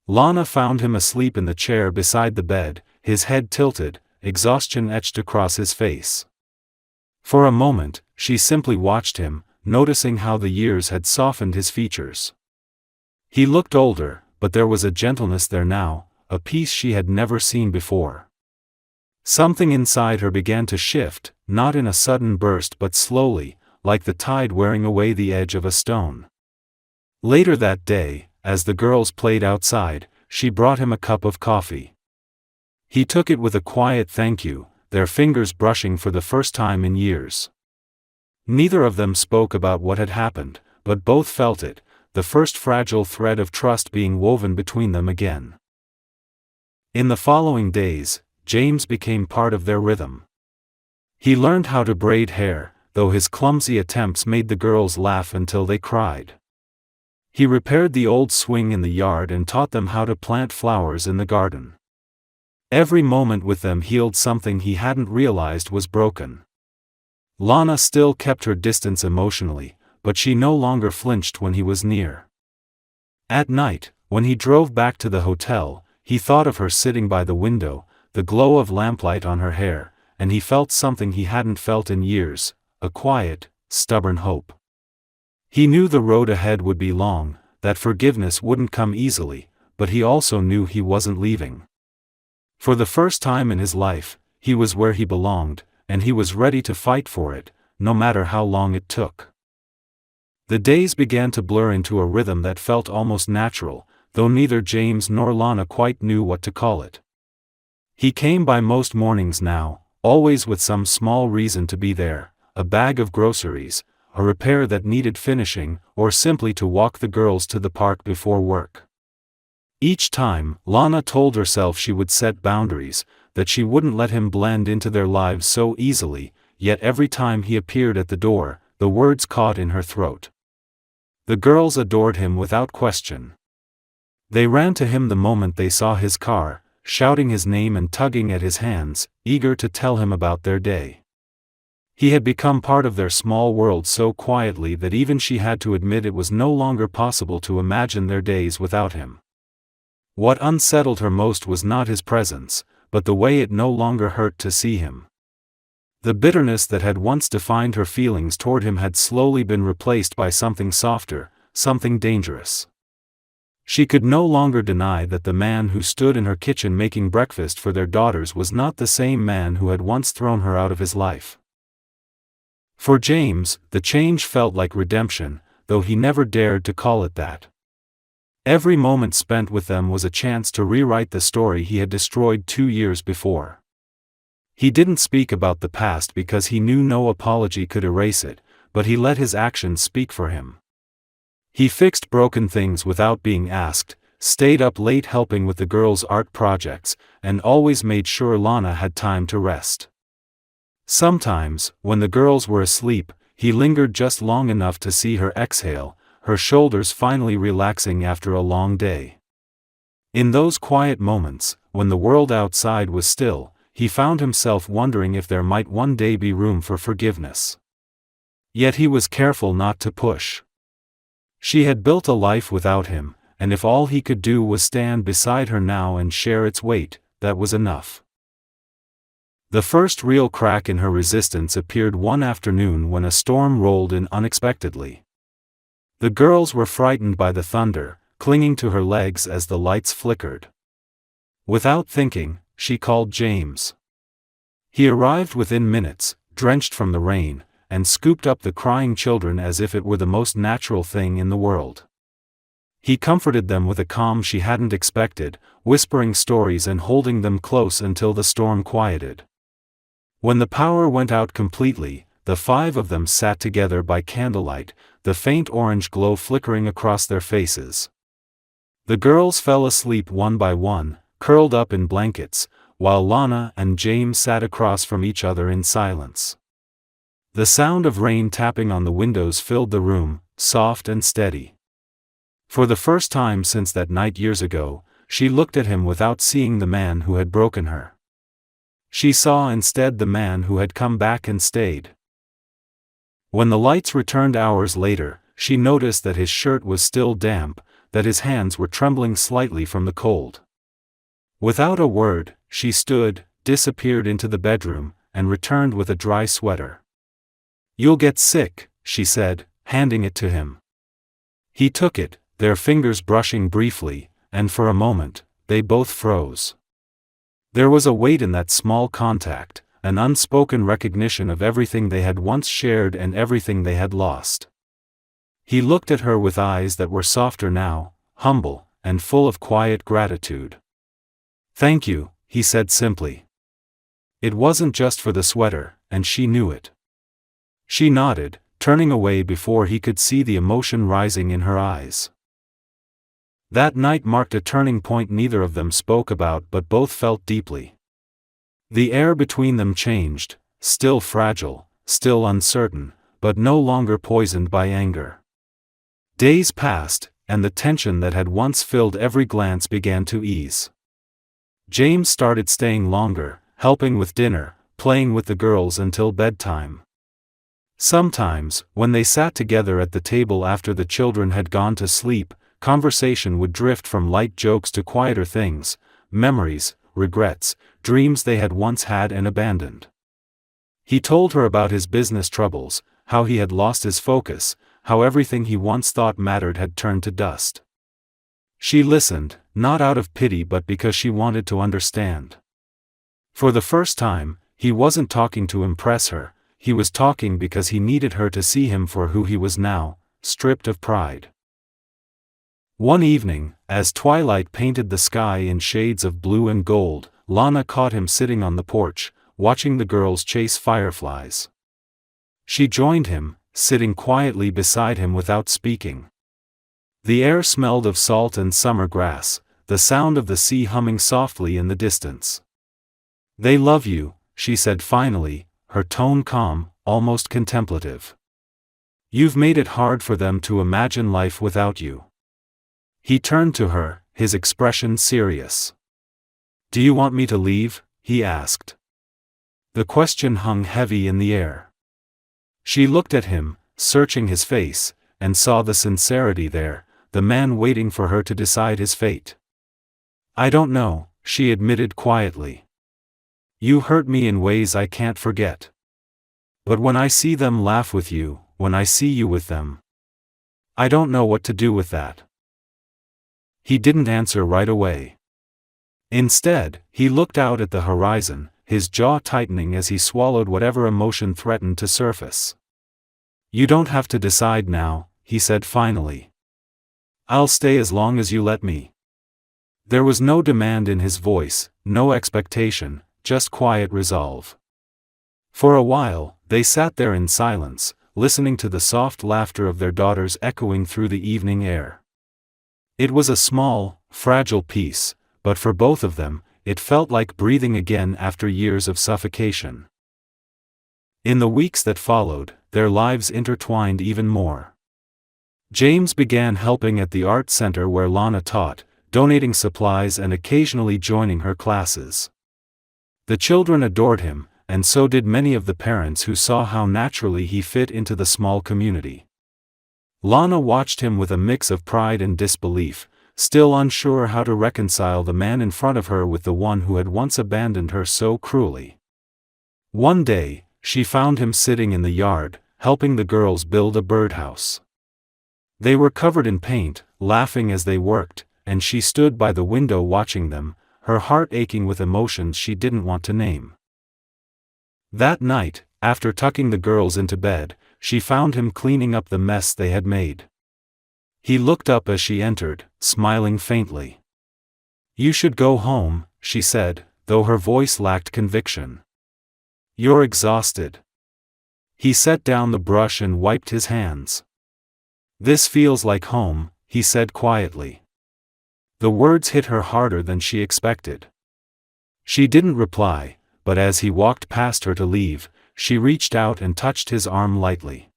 Lana found him asleep in the chair beside the bed, his head tilted, exhaustion etched across his face. For a moment, she simply watched him, noticing how the years had softened his features. He looked older, but there was a gentleness there now, a peace she had never seen before. Something inside her began to shift, not in a sudden burst but slowly, like the tide wearing away the edge of a stone. Later that day, as the girls played outside, she brought him a cup of coffee. He took it with a quiet thank you, their fingers brushing for the first time in years. Neither of them spoke about what had happened, but both felt it, the first fragile thread of trust being woven between them again. In the following days, James became part of their rhythm. He learned how to braid hair, though his clumsy attempts made the girls laugh until they cried. He repaired the old swing in the yard and taught them how to plant flowers in the garden. Every moment with them healed something he hadn't realized was broken. Lana still kept her distance emotionally, but she no longer flinched when he was near. At night, when he drove back to the hotel, he thought of her sitting by the window, the glow of lamplight on her hair, and he felt something he hadn't felt in years, a quiet, stubborn hope. He knew the road ahead would be long, that forgiveness wouldn't come easily, but he also knew he wasn't leaving. For the first time in his life, he was where he belonged, and he was ready to fight for it, no matter how long it took. The days began to blur into a rhythm that felt almost natural, though neither James nor Lana quite knew what to call it. He came by most mornings now, always with some small reason to be there, a bag of groceries, a repair that needed finishing, or simply to walk the girls to the park before work. Each time, Lana told herself she would set boundaries, that she wouldn't let him blend into their lives so easily, yet every time he appeared at the door, the words caught in her throat. The girls adored him without question. They ran to him the moment they saw his car, shouting his name and tugging at his hands, eager to tell him about their day. He had become part of their small world so quietly that even she had to admit it was no longer possible to imagine their days without him. What unsettled her most was not his presence, but the way it no longer hurt to see him. The bitterness that had once defined her feelings toward him had slowly been replaced by something softer, something dangerous. She could no longer deny that the man who stood in her kitchen making breakfast for their daughters was not the same man who had once thrown her out of his life. For James, the change felt like redemption, though he never dared to call it that. Every moment spent with them was a chance to rewrite the story he had destroyed 2 years before. He didn't speak about the past because he knew no apology could erase it, but he let his actions speak for him. He fixed broken things without being asked, stayed up late helping with the girls' art projects, and always made sure Lana had time to rest. Sometimes, when the girls were asleep, he lingered just long enough to see her exhale, her shoulders finally relaxing after a long day. In those quiet moments, when the world outside was still, he found himself wondering if there might one day be room for forgiveness. Yet he was careful not to push. She had built a life without him, and if all he could do was stand beside her now and share its weight, that was enough. The first real crack in her resistance appeared one afternoon when a storm rolled in unexpectedly. The girls were frightened by the thunder, clinging to her legs as the lights flickered. Without thinking, she called James. He arrived within minutes, drenched from the rain, and scooped up the crying children as if it were the most natural thing in the world. He comforted them with a calm she hadn't expected, whispering stories and holding them close until the storm quieted. When the power went out completely, the 5 of them sat together by candlelight, the faint orange glow flickering across their faces. The girls fell asleep one by one, curled up in blankets, while Lana and James sat across from each other in silence. The sound of rain tapping on the windows filled the room, soft and steady. For the first time since that night years ago, she looked at him without seeing the man who had broken her. She saw instead the man who had come back and stayed. When the lights returned hours later, she noticed that his shirt was still damp, that his hands were trembling slightly from the cold. Without a word, she stood, disappeared into the bedroom, and returned with a dry sweater. "You'll get sick," she said, handing it to him. He took it, their fingers brushing briefly, and for a moment, they both froze. There was a weight in that small contact, an unspoken recognition of everything they had once shared and everything they had lost. He looked at her with eyes that were softer now, humble, and full of quiet gratitude. "Thank you," he said simply. It wasn't just for the sweater, and she knew it. She nodded, turning away before he could see the emotion rising in her eyes. That night marked a turning point neither of them spoke about but both felt deeply. The air between them changed, still fragile, still uncertain, but no longer poisoned by anger. Days passed, and the tension that had once filled every glance began to ease. James started staying longer, helping with dinner, playing with the girls until bedtime. Sometimes, when they sat together at the table after the children had gone to sleep, conversation would drift from light jokes to quieter things, memories, regrets, dreams they had once had and abandoned. He told her about his business troubles, how he had lost his focus, how everything he once thought mattered had turned to dust. She listened, not out of pity but because she wanted to understand. For the first time, he wasn't talking to impress her, he was talking because he needed her to see him for who he was now, stripped of pride. One evening, as twilight painted the sky in shades of blue and gold, Lana caught him sitting on the porch, watching the girls chase fireflies. She joined him, sitting quietly beside him without speaking. The air smelled of salt and summer grass, the sound of the sea humming softly in the distance. "They love you," she said finally, her tone calm, almost contemplative. "You've made it hard for them to imagine life without you." He turned to her, his expression serious. "Do you want me to leave?" he asked. The question hung heavy in the air. She looked at him, searching his face, and saw the sincerity there, the man waiting for her to decide his fate. "I don't know," she admitted quietly. "You hurt me in ways I can't forget. But when I see them laugh with you, when I see you with them, I don't know what to do with that." He didn't answer right away. Instead, he looked out at the horizon, his jaw tightening as he swallowed whatever emotion threatened to surface. "You don't have to decide now," he said finally. "I'll stay as long as you let me." There was no demand in his voice, no expectation, just quiet resolve. For a while, they sat there in silence, listening to the soft laughter of their daughters echoing through the evening air. It was a small, fragile peace, but for both of them, it felt like breathing again after years of suffocation. In the weeks that followed, their lives intertwined even more. James began helping at the art center where Lana taught, donating supplies and occasionally joining her classes. The children adored him, and so did many of the parents who saw how naturally he fit into the small community. Lana watched him with a mix of pride and disbelief, still unsure how to reconcile the man in front of her with the one who had once abandoned her so cruelly. One day, she found him sitting in the yard, helping the girls build a birdhouse. They were covered in paint, laughing as they worked, and she stood by the window watching them, her heart aching with emotions she didn't want to name. That night, after tucking the girls into bed, she found him cleaning up the mess they had made. He looked up as she entered, smiling faintly. "You should go home," she said, though her voice lacked conviction. "You're exhausted." He set down the brush and wiped his hands. "This feels like home," he said quietly. The words hit her harder than she expected. She didn't reply, but as he walked past her to leave, she reached out and touched his arm lightly.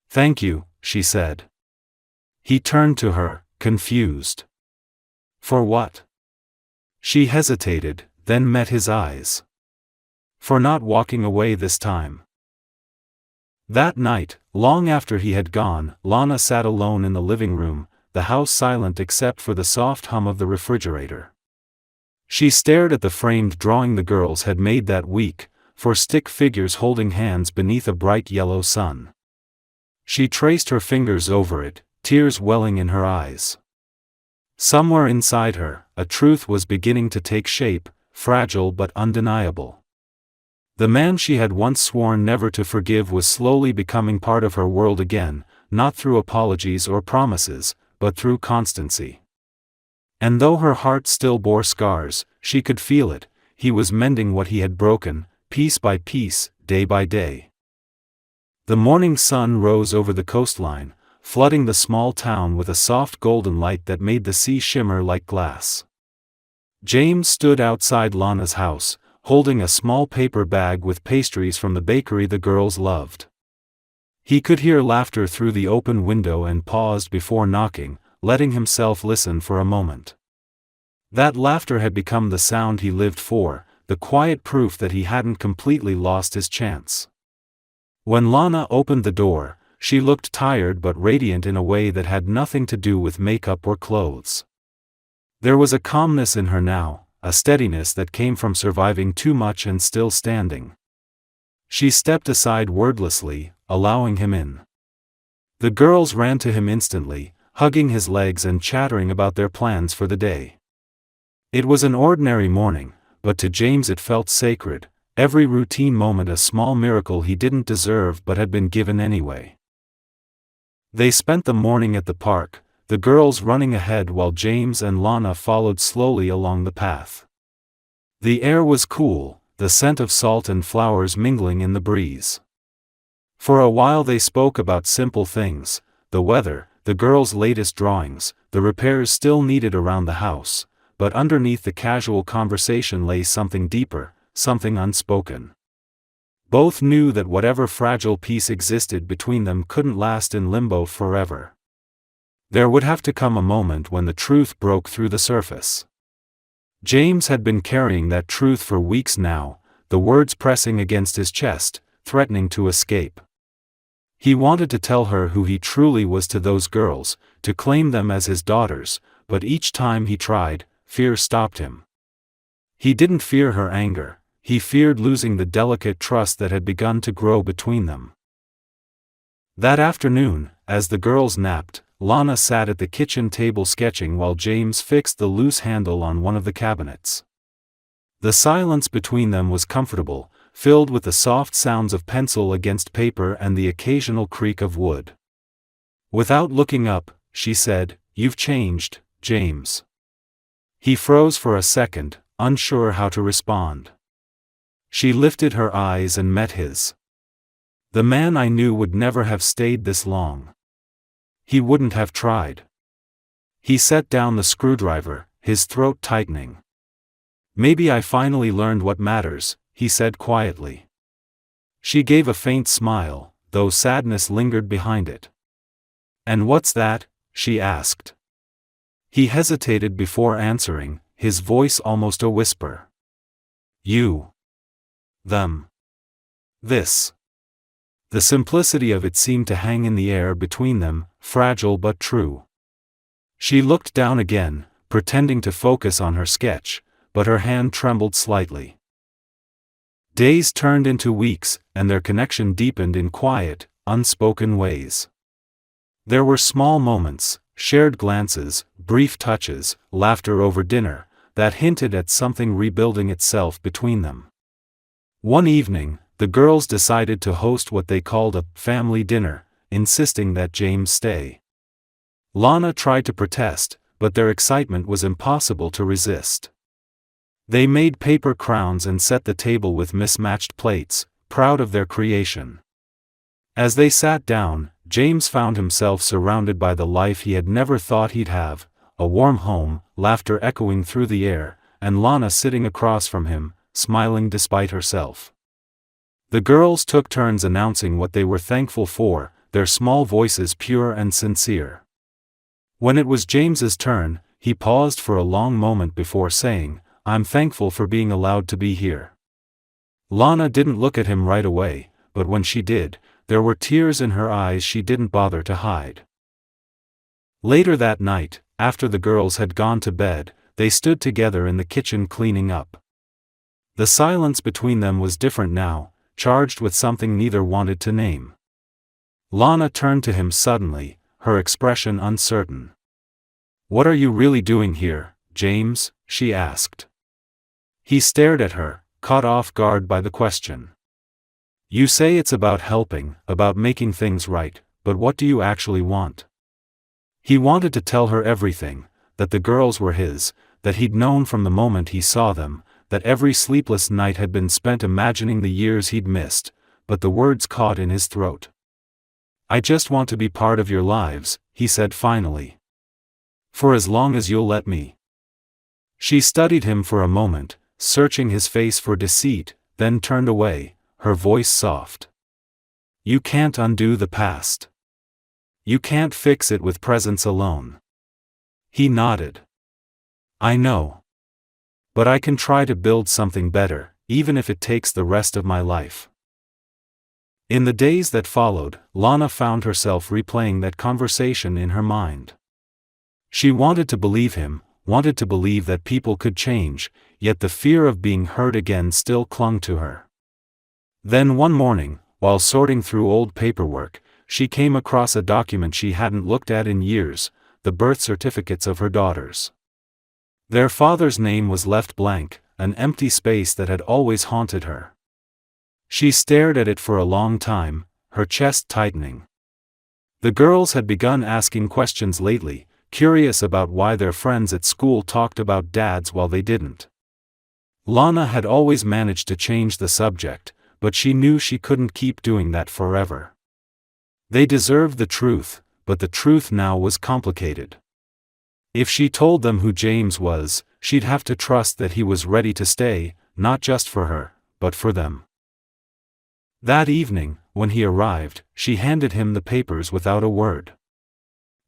"Thank you," she said. He turned to her, confused. "For what?" She hesitated, then met his eyes. "For not walking away this time." That night, long after he had gone, Lana sat alone in the living room, the house silent except for the soft hum of the refrigerator. She stared at the framed drawing the girls had made that week, for stick figures holding hands beneath a bright yellow sun. She traced her fingers over it, tears welling in her eyes. Somewhere inside her, a truth was beginning to take shape, fragile but undeniable. The man she had once sworn never to forgive was slowly becoming part of her world again, not through apologies or promises, but through constancy. And though her heart still bore scars, she could feel it, he was mending what he had broken, piece by piece, day by day. The morning sun rose over the coastline, flooding the small town with a soft golden light that made the sea shimmer like glass. James stood outside Lana's house, holding a small paper bag with pastries from the bakery the girls loved. He could hear laughter through the open window and paused before knocking, letting himself listen for a moment. That laughter had become the sound he lived for, the quiet proof that he hadn't completely lost his chance. When Lana opened the door, she looked tired but radiant in a way that had nothing to do with makeup or clothes. There was a calmness in her now, a steadiness that came from surviving too much and still standing. She stepped aside wordlessly, allowing him in. The girls ran to him instantly, hugging his legs and chattering about their plans for the day. It was an ordinary morning, but to James it felt sacred, every routine moment a small miracle he didn't deserve but had been given anyway. They spent the morning at the park, the girls running ahead while James and Lana followed slowly along the path. The air was cool, the scent of salt and flowers mingling in the breeze. For a while they spoke about simple things, the weather, the girls' latest drawings, the repairs still needed around the house, but underneath the casual conversation lay something deeper, something unspoken. Both knew that whatever fragile peace existed between them couldn't last in limbo forever. There would have to come a moment when the truth broke through the surface. James had been carrying that truth for weeks now, the words pressing against his chest, threatening to escape. He wanted to tell her who he truly was to those girls, to claim them as his daughters, but each time he tried, fear stopped him. He didn't fear her anger, he feared losing the delicate trust that had begun to grow between them. That afternoon, as the girls napped, Lana sat at the kitchen table sketching while James fixed the loose handle on one of the cabinets. The silence between them was comfortable, filled with the soft sounds of pencil against paper and the occasional creak of wood. Without looking up, she said, "You've changed, James." He froze for a second, unsure how to respond. She lifted her eyes and met his. "The man I knew would never have stayed this long. He wouldn't have tried." He set down the screwdriver, his throat tightening. "Maybe I finally learned what matters," he said quietly. She gave a faint smile, though sadness lingered behind it. "And what's that?" she asked. He hesitated before answering, his voice almost a whisper. "You. Them. This." The simplicity of it seemed to hang in the air between them, fragile but true. She looked down again, pretending to focus on her sketch, but her hand trembled slightly. Days turned into weeks, and their connection deepened in quiet, unspoken ways. There were small moments, shared glances, brief touches, laughter over dinner, that hinted at something rebuilding itself between them. One evening, the girls decided to host what they called a family dinner, insisting that James stay. Lana tried to protest, but their excitement was impossible to resist. They made paper crowns and set the table with mismatched plates, proud of their creation. As they sat down, James found himself surrounded by the life he had never thought he'd have, a warm home, laughter echoing through the air, and Lana sitting across from him, smiling despite herself. The girls took turns announcing what they were thankful for, their small voices pure and sincere. When it was James's turn, he paused for a long moment before saying, "I'm thankful for being allowed to be here." Lana didn't look at him right away, but when she did, there were tears in her eyes she didn't bother to hide. Later that night, after the girls had gone to bed, they stood together in the kitchen cleaning up. The silence between them was different now, charged with something neither wanted to name. Lana turned to him suddenly, her expression uncertain. "What are you really doing here, James?" she asked. He stared at her, caught off guard by the question. "You say it's about helping, about making things right, but what do you actually want?" He wanted to tell her everything, that the girls were his, that he'd known from the moment he saw them, that every sleepless night had been spent imagining the years he'd missed, but the words caught in his throat. "I just want to be part of your lives," he said finally. "For as long as you'll let me." She studied him for a moment, searching his face for deceit, then turned away, her voice soft. "You can't undo the past. You can't fix it with presence alone." He nodded. "I know. But I can try to build something better, even if it takes the rest of my life." In the days that followed, Lana found herself replaying that conversation in her mind. She wanted to believe him, wanted to believe that people could change, yet the fear of being hurt again still clung to her. Then one morning, while sorting through old paperwork, she came across a document she hadn't looked at in years, the birth certificates of her daughters. Their father's name was left blank, an empty space that had always haunted her. She stared at it for a long time, her chest tightening. The girls had begun asking questions lately, curious about why their friends at school talked about dads while they didn't. Lana had always managed to change the subject, but she knew she couldn't keep doing that forever. They deserved the truth, but the truth now was complicated. If she told them who James was, she'd have to trust that he was ready to stay, not just for her, but for them. That evening, when he arrived, she handed him the papers without a word.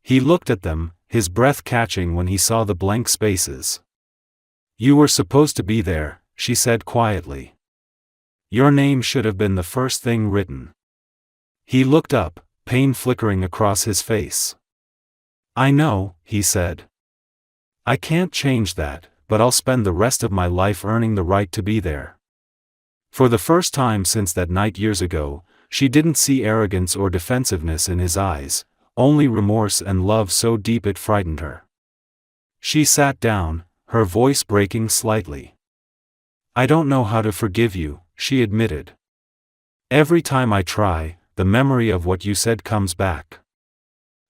He looked at them, his breath catching when he saw the blank spaces. "You were supposed to be there," she said quietly. "Your name should have been the first thing written." He looked up, pain flickering across his face. "I know," he said. "I can't change that, but I'll spend the rest of my life earning the right to be there." For the first time since that night years ago, she didn't see arrogance or defensiveness in his eyes, only remorse and love so deep it frightened her. She sat down, her voice breaking slightly. "I don't know how to forgive you," she admitted. "Every time I try, the memory of what you said comes back."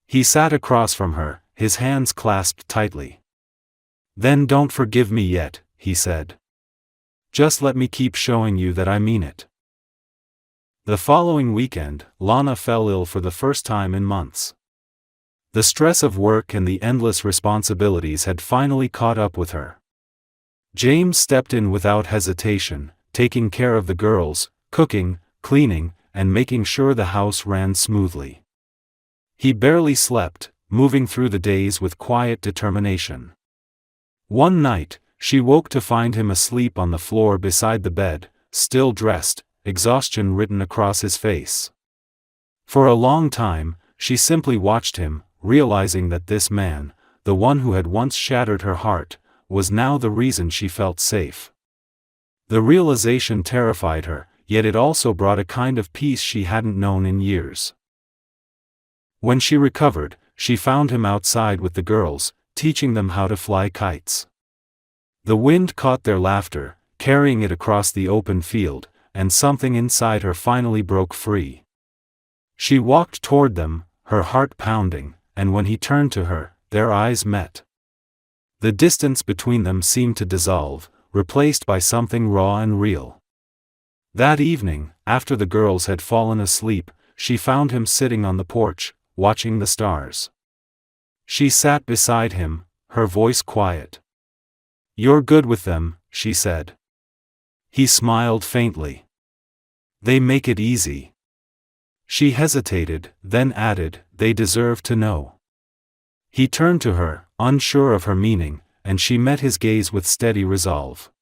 He sat across from her, his hands clasped tightly. "Then don't forgive me yet," he said. "Just let me keep showing you that I mean it." The following weekend, Lana fell ill for the first time in months. The stress of work and the endless responsibilities had finally caught up with her. James stepped in without hesitation, taking care of the girls, cooking, cleaning, and making sure the house ran smoothly. He barely slept, moving through the days with quiet determination. One night, she woke to find him asleep on the floor beside the bed, still dressed, exhaustion written across his face. For a long time, she simply watched him, realizing that this man, the one who had once shattered her heart, was now the reason she felt safe. The realization terrified her, yet it also brought a kind of peace she hadn't known in years. When she recovered, she found him outside with the girls, teaching them how to fly kites. The wind caught their laughter, carrying it across the open field, and something inside her finally broke free. She walked toward them, her heart pounding, and when he turned to her, their eyes met. The distance between them seemed to dissolve, replaced by something raw and real. That evening, after the girls had fallen asleep, she found him sitting on the porch, watching the stars. She sat beside him, her voice quiet. "You're good with them," she said. He smiled faintly. "They make it easy." She hesitated, then added, "They deserve to know." He turned to her, unsure of her meaning, and she met his gaze with steady resolve.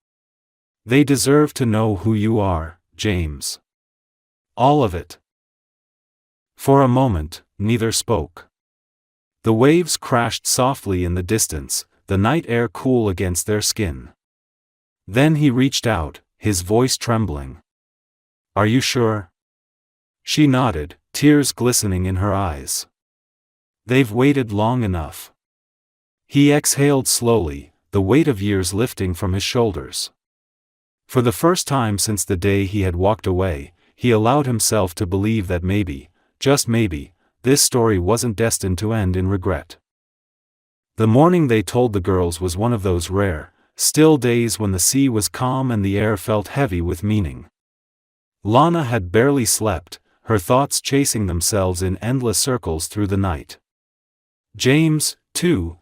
"They deserve to know who you are, James. All of it." For a moment, neither spoke. The waves crashed softly in the distance, the night air cool against their skin. Then he reached out, his voice trembling. "Are you sure?" She nodded, tears glistening in her eyes. "They've waited long enough." He exhaled slowly, the weight of years lifting from his shoulders. For the first time since the day he had walked away, he allowed himself to believe that maybe, just maybe, this story wasn't destined to end in regret. The morning they told the girls was one of those rare, Still days when the sea was calm and the air felt heavy with meaning. Lana had barely slept, her thoughts chasing themselves in endless circles through the night. James, too,